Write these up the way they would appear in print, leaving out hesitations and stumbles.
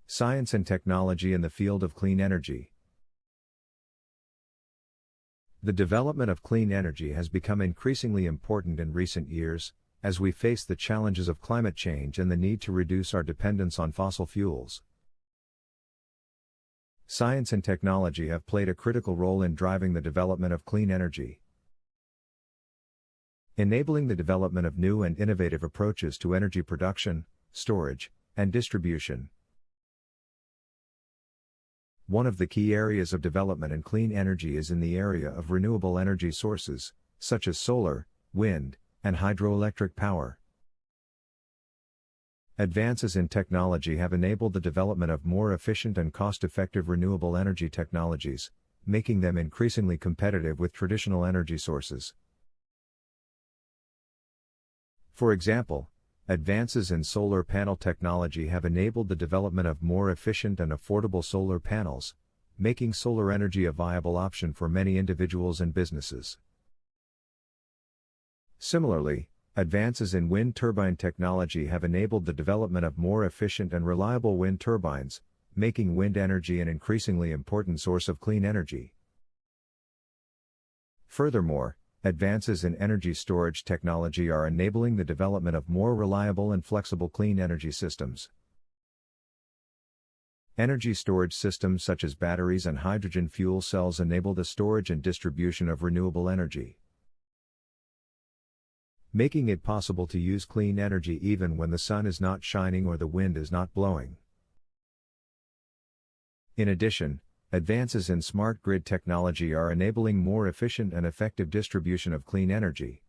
Science and technology in the field of clean energy. The development of clean energy has become increasingly important in recent years, as we face the challenges of climate change and the need to reduce our dependence on fossil fuels. Science and technology have played a critical role in driving the development of clean energy, enabling the development of new and innovative approaches to energy production, storage, and distribution. One of the key areas of development in clean energy is in the area of renewable energy sources, such as solar, wind, and hydroelectric power. Advances in technology have enabled the development of more efficient and cost-effective renewable energy technologies, making them increasingly competitive with traditional energy sources. For example, advances in solar panel technology have enabled the development of more efficient and affordable solar panels, making solar energy a viable option for many individuals and businesses. Similarly, advances in wind turbine technology have enabled the development of more efficient and reliable wind turbines, making wind energy an increasingly important source of clean energy. Furthermore, advances in energy storage technology are enabling the development of more reliable and flexible clean energy systems. Energy storage systems such as batteries and hydrogen fuel cells enable the storage and distribution of renewable energy, making it possible to use clean energy even when the sun is not shining or the wind is not blowing. In addition, advances in smart grid technology are enabling more efficient and effective distribution of clean energy.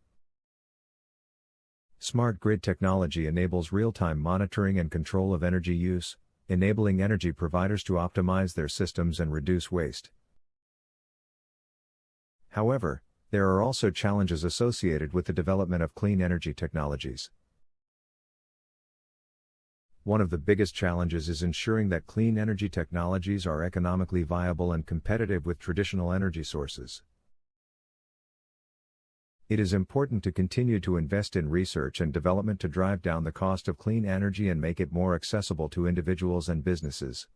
Smart grid technology enables real-time monitoring and control of energy use, enabling energy providers to optimize their systems and reduce waste. However, there are also challenges associated with the development of clean energy technologies. One of the biggest challenges is ensuring that clean energy technologies are economically viable and competitive with traditional energy sources. It is important to continue to invest in research and development to drive down the cost of clean energy and make it more accessible to individuals and businesses.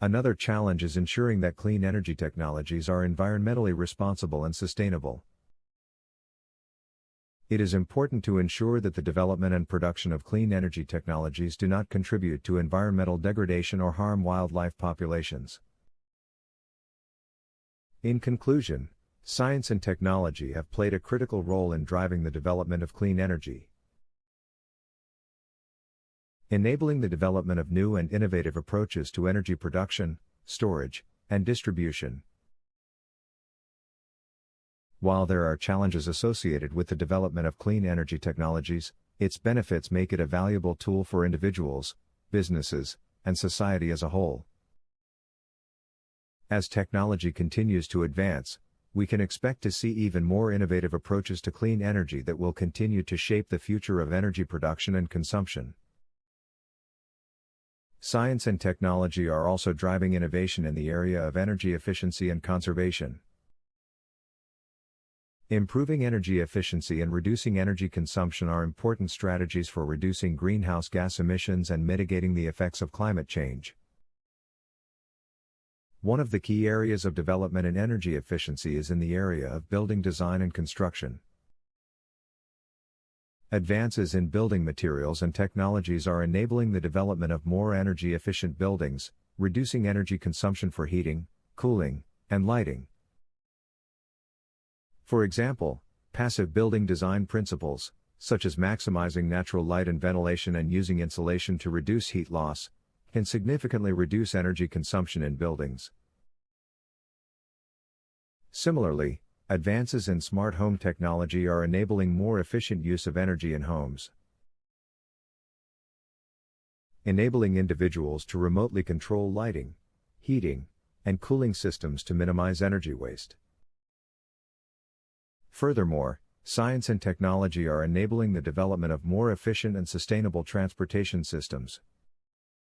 Another challenge is ensuring that clean energy technologies are environmentally responsible and sustainable. It is important to ensure that the development and production of clean energy technologies do not contribute to environmental degradation or harm wildlife populations. In conclusion, science and technology have played a critical role in driving the development of clean energy, enabling the development of new and innovative approaches to energy production, storage, and distribution. While there are challenges associated with the development of clean energy technologies, its benefits make it a valuable tool for individuals, businesses, and society as a whole. As technology continues to advance, we can expect to see even more innovative approaches to clean energy that will continue to shape the future of energy production and consumption. Science and technology are also driving innovation in the area of energy efficiency and conservation. Improving energy efficiency and reducing energy consumption are important strategies for reducing greenhouse gas emissions and mitigating the effects of climate change. One of the key areas of development in energy efficiency is in the area of building design and construction. Advances in building materials and technologies are enabling the development of more energy-efficient buildings, reducing energy consumption for heating, cooling, and lighting. For example, passive building design principles, such as maximizing natural light and ventilation and using insulation to reduce heat loss, can significantly reduce energy consumption in buildings. Similarly, advances in smart home technology are enabling more efficient use of energy in homes, enabling individuals to remotely control lighting, heating, and cooling systems to minimize energy waste. Furthermore, science and technology are enabling the development of more efficient and sustainable transportation systems,